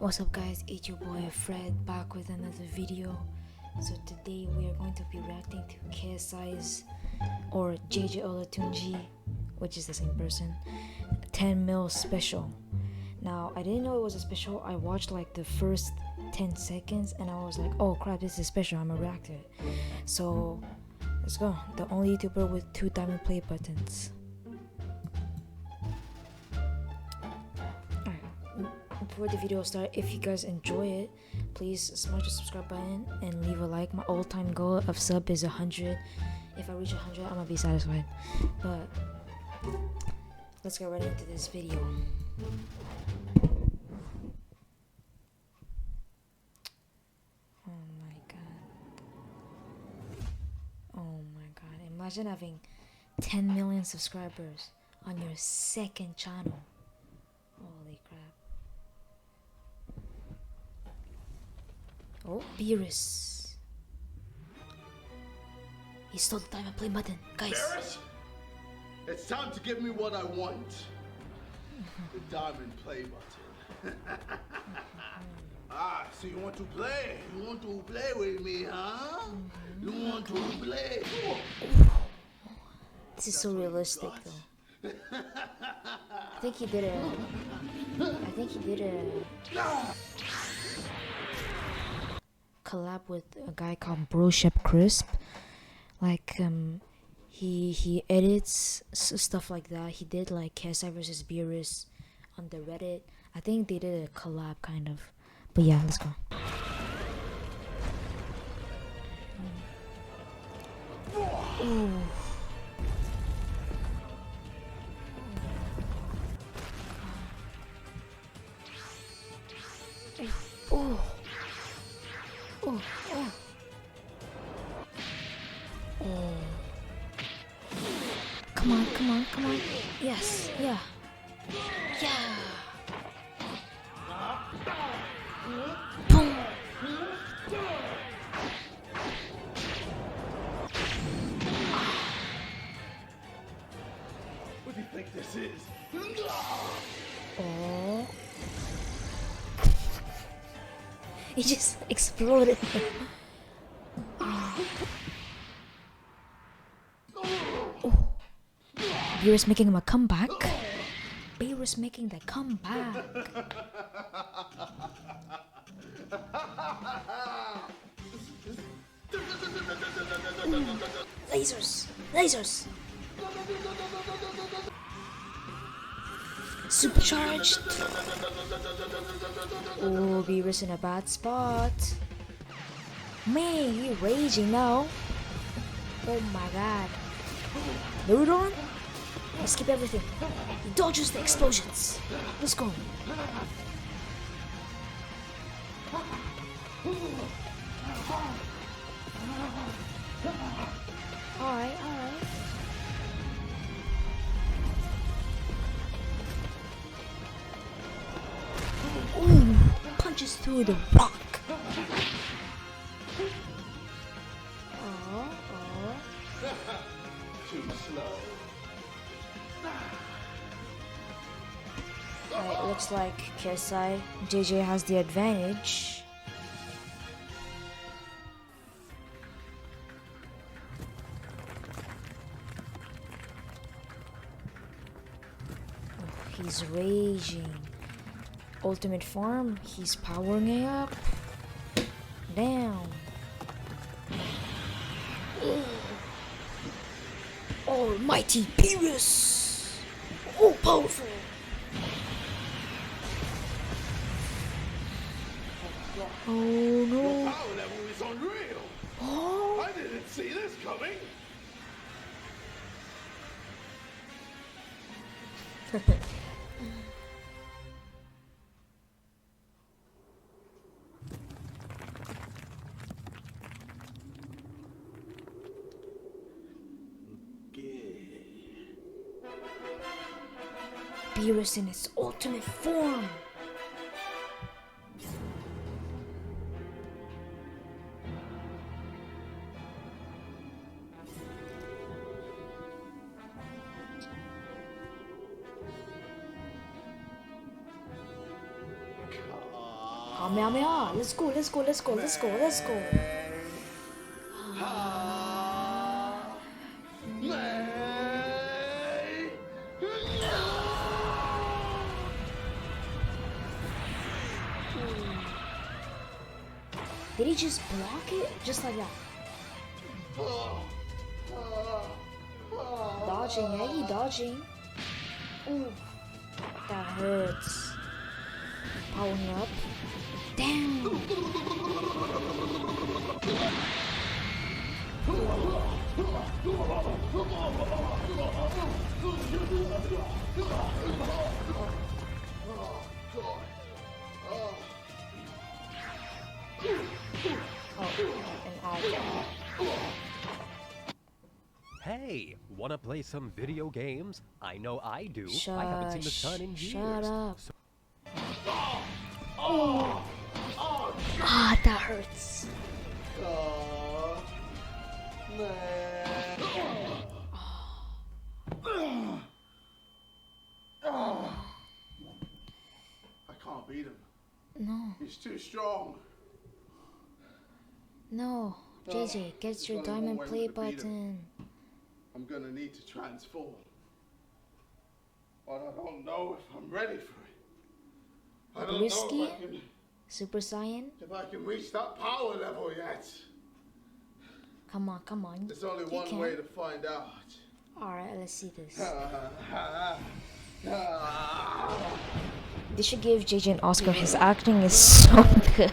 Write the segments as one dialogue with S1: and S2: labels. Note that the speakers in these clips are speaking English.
S1: What's up guys, it's your boy Fred back with another video. So today we are going to be reacting to KSI's or JJ Olatunji, which is the same person, 10 mil special. Now I didn't know it was a special. I watched like the first 10 seconds and I was like, oh crap, this is special, I'm gonna react to it. So let's go. The only YouTuber with 2 diamond play buttons. Before the video starts, if you guys enjoy it, please smash the subscribe button and leave a like. My all-time goal of sub is 100. If I reach 100, I'm gonna be satisfied. But let's get right into this video. Oh my god, imagine having 10 million subscribers on your second channel. Holy crap. Oh, Beerus. He stole the diamond play button, guys.
S2: Beerus, it's time to give me what I want. The diamond play button. So you want to play? You want to play with me, huh? You want to play?
S1: This is so realistic, though. I think he did a collab with a guy called Broshep Crisp. Like he edits stuff like that. He did like KSI versus Beerus on the Reddit. I think they did a collab kind of. But yeah, let's go. Ooh. Oh. Oh, oh. Oh. Come on, come on, come on. Yes, yeah. Yeah. Boom.
S2: What do you think this is?
S1: Oh. It just exploded. Oh. Beerus making him a comeback. Beerus making the comeback. Lasers! Lasers! Supercharged! Oh, Beerus in a bad spot. Man, you're raging now. Oh my god. Ludon? Let's skip everything. He dodges the explosions. Let's go. Alright, alright. Ooh, punches through the rock.
S2: Too slow.
S1: Alright, looks like KSI JJ has the advantage. Oh, he's raging. Ultimate form, he's powering it up. Down. Almighty Beerus! Oh, powerful! Oh no!
S2: The power level is unreal!
S1: Oh!
S2: I didn't see this coming!
S1: Beerus in its ultimate form! Kamehameha. Let's go, let's go, let's go, let's go, let's go. Did he just block it? Just like that? Dodging, yeah, he dodging. Ooh, that hurts. Powering up. Damn.
S3: Hey, wanna play some video games? I know I do.
S1: Shush,
S3: I haven't seen the sun in years.
S1: shut up.
S3: So
S1: Ah, that hurts.
S2: I can't beat him.
S1: No,
S2: He's too strong.
S1: no. JJ, get your
S2: There's only
S1: diamond
S2: one way
S1: play
S2: to beat him.
S1: button.
S2: I'm gonna need to transform. But I don't know if I'm ready for it. I don't know
S1: Risky? Super Saiyan?
S2: if I can reach that power level yet.
S1: Come on, come on.
S2: There's only
S1: You
S2: one
S1: can.
S2: way to find out.
S1: Alright, let's see this. They should give JJ an Oscar. His acting is so good.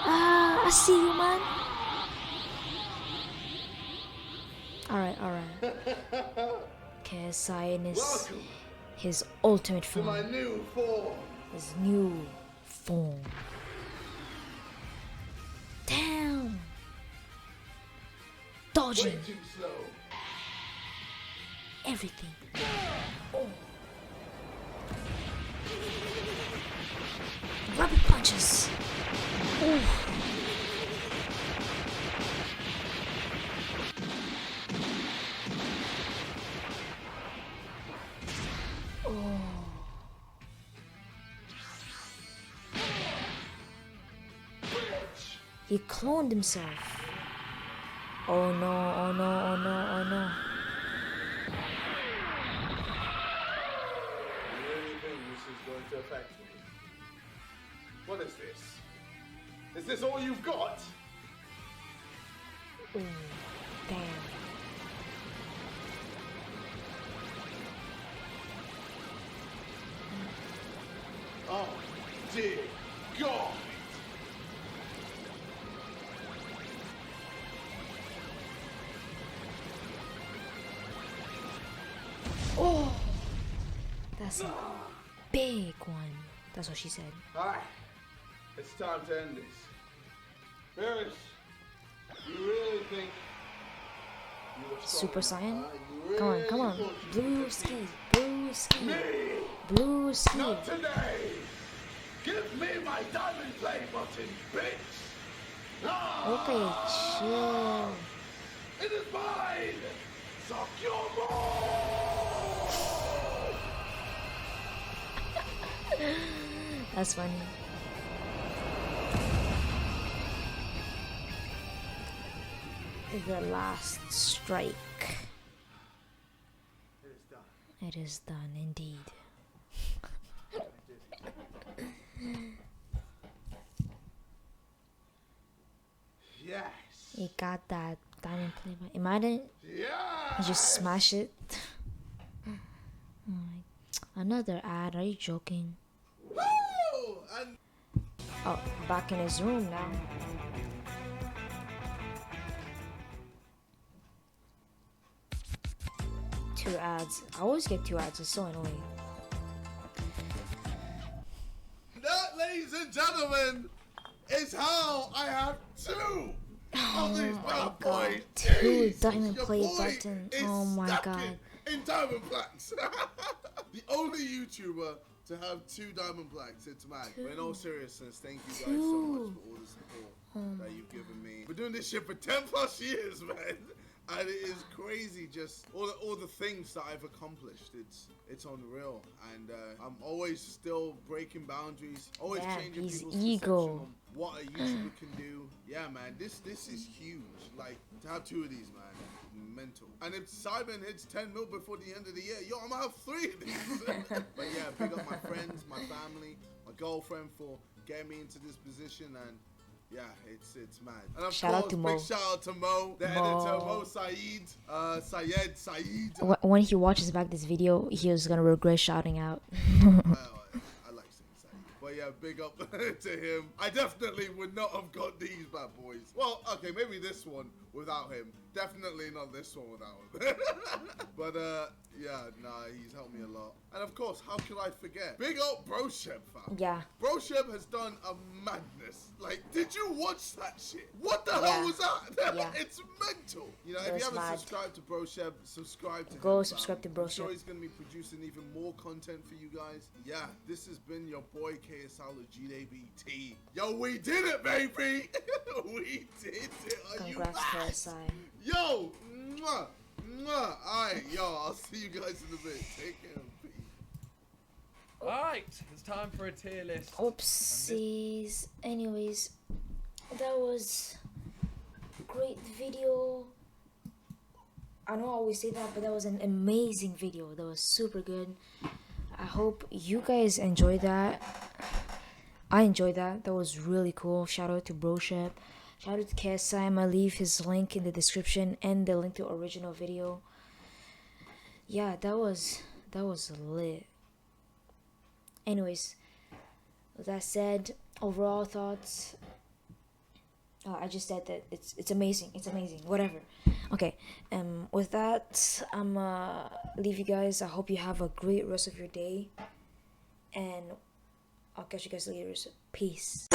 S1: Ah, I see you, man. Alright, alright. KSI in
S2: Welcome
S1: his ultimate
S2: to my
S1: form.
S2: new form.
S1: His new form. Damn.
S2: Way
S1: Dodging
S2: too slow.
S1: everything. Oh. Rapid punches. Ooh. He cloned himself. Oh no, oh no, oh no, oh no.
S2: You really think this is going to affect me? What is this? Is this all you've got?
S1: Ooh, damn.
S2: Oh, dear God!
S1: Oh, that's a big one. That's what she said.
S2: Alright, it's time to end this. Ferris, you really think you were strong
S1: Super
S2: enough,
S1: Saiyan?
S2: huh? You
S1: Come on,
S2: really
S1: come on.
S2: thought you
S1: Blue
S2: could
S1: ski,
S2: defeat
S1: blue ski,
S2: me?
S1: blue ski.
S2: Not today! Give me my diamond play button, bitch!
S1: Okay, chill.
S2: It is mine! Suck your balls!
S1: That's funny. The last strike.
S2: It is done.
S1: It is done indeed.
S2: Yes!
S1: He got that diamond play button. Imagine
S2: Yeah!
S1: he just smash it. Oh my- Another ad, are you joking?
S2: Woo! And
S1: Oh, back in his room now. Two ads. I always get two ads, it's so annoying.
S2: that, ladies and gentlemen, is how I have two of these bad boys.
S1: Two
S2: Jesus,
S1: diamond
S2: your
S1: play
S2: boy
S1: button.
S2: is
S1: Oh my
S2: stuck
S1: god.
S2: In diamond plaques. The only YouTuber to have two diamond plaques. It's mad. But in all seriousness, thank you guys so much for all the support that you've given me. We're doing this shit for 10 plus years, man. And it is crazy, just all the things that I've accomplished. It's unreal, and I'm always still breaking boundaries, always changing people's perception on what a YouTuber can do. Yeah, man, this is huge. Like, to have 2 of these, man, mental. And if Simon hits 10 mil before the end of the year, yo, I'm gonna have 3 of these. But yeah, big up my friends, my family, my girlfriend for getting me into this position, and yeah, it's mad. And of
S1: Shout
S2: course,
S1: out to
S2: big
S1: Mo.
S2: shout out to Mo, the editor, Mo Saeed.
S1: When he watches back this video, he was gonna regret shouting out.
S2: Well, I like saying Saeed. But yeah, big up to him. I definitely would not have got these bad boys. Well, okay, maybe this one without him. Definitely not this one without him. But yeah, nah, he's helped me a lot. And of course, how could I forget? Big up Brosheb, fam.
S1: Yeah.
S2: Brosheb has done a madness. Like, did you watch that shit? What the hell was that?
S1: Yeah.
S2: It's mental. You know,
S1: It
S2: if
S1: was
S2: you haven't
S1: mad.
S2: subscribed to Brosheb, subscribe to him.
S1: Go
S2: fam.
S1: subscribe to
S2: I'm
S1: Brosheb.
S2: sure he's going to be producing even more content for you guys. Yeah, this has been your boy KSI GDBT. Yo, we did it, baby. We did it. Are you
S1: Congrats,
S2: mad?
S1: KSI.
S2: Yo, mwah, mwah. Alright, yo, I'll see you guys in a bit. Take care. Peace.
S4: Alright, it's time for a tier list.
S1: Oopsies. Anyways, that was a great video. I know I always say that, but that was an amazing video. That was super good. I hope you guys enjoyed that. I enjoyed that. That was really cool. Shout out to Brosheb. Shout out to KSI. I'm gonna leave his link in the description and the link to original video. Yeah, that was lit. Anyways, with that said, overall thoughts. I just said that it's amazing. It's amazing. Whatever. Okay. With that, I'm leave you guys. I hope you have a great rest of your day, and I'll catch you guys later. So peace.